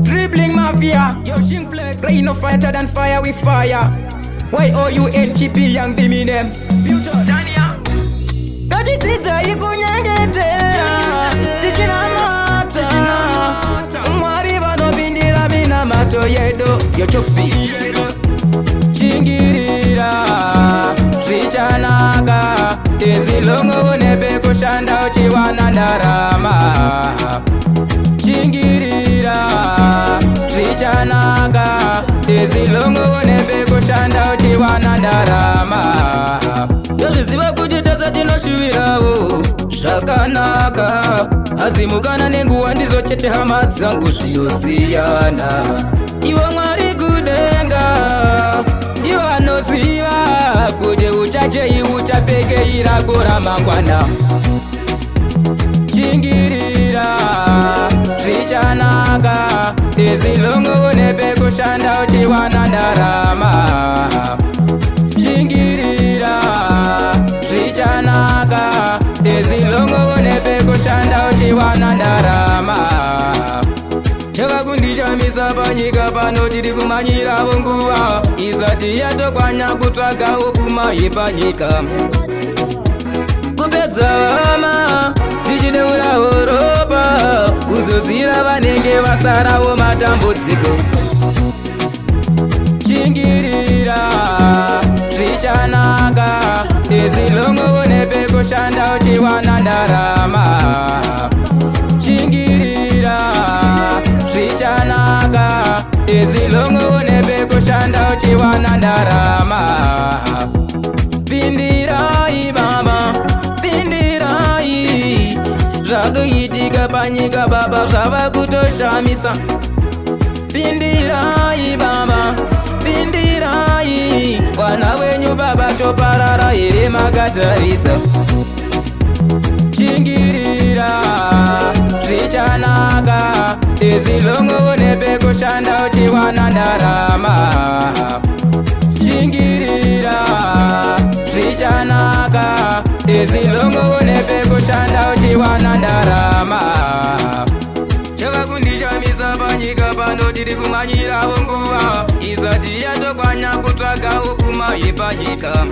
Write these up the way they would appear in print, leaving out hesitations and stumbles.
Dribbling mafia, yo Shing Flex. Rain no fighter than fire with fire. YOUNGP young Bimi them. Kati tiza ikunyengetera tichina mata mwari vano bindira mina mato yedo yo chofi chingirira zvichanaka tezilongo nebe kushanda uchiwana ndarama chingirira zvichanaka tezilongo nebe kushanda uchiwana ndarama yozviziva kuti tese tinoshuvirawo zvakanaka azimukana nenguva ndizo chete hama dzangu zvinosiyana ivo mwari kudenga ndivo vanoziva kuti uchachei uchapfekeira gora mangwana chingirira zvichanaka tezilongo nepekushanda uchiwana ndarama chingirira zvichanaka tezilongo nepekushanda uchiwana ndarama chevakundishamisa panyika pano tiri kumanyirawo nguva izati yatokwanya kutsvaga upuma yepanyika kupedza vama tichineurawo ropa kuzozira vanenge vasarawo matambudziko chingirira zvichanaka tezilongo nepekushanda uchiwana ndarama chingirira zvichanaka tezilongo nepekushanda uchiwana ndarama pindirai baba pindirai zvakuitika panyika baba zvava kutoshamisa pindirai baba pindirai vana wenyu baba toparara here makatarisa chingirira zvichanaka tezilongo nepekushanda uchiwana ndarama chingirira zvichanaka tezilongo nepekushanda uchiwana ndarama chavakundishamisa panyika pano tiri kumanyirawo nguva izati yatokwanya kutsvaga upuma yepanyika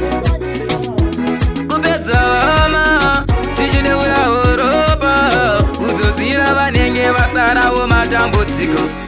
kupedza vama tichineurawo ropa kuzozira vanenge vasarawo matambudziko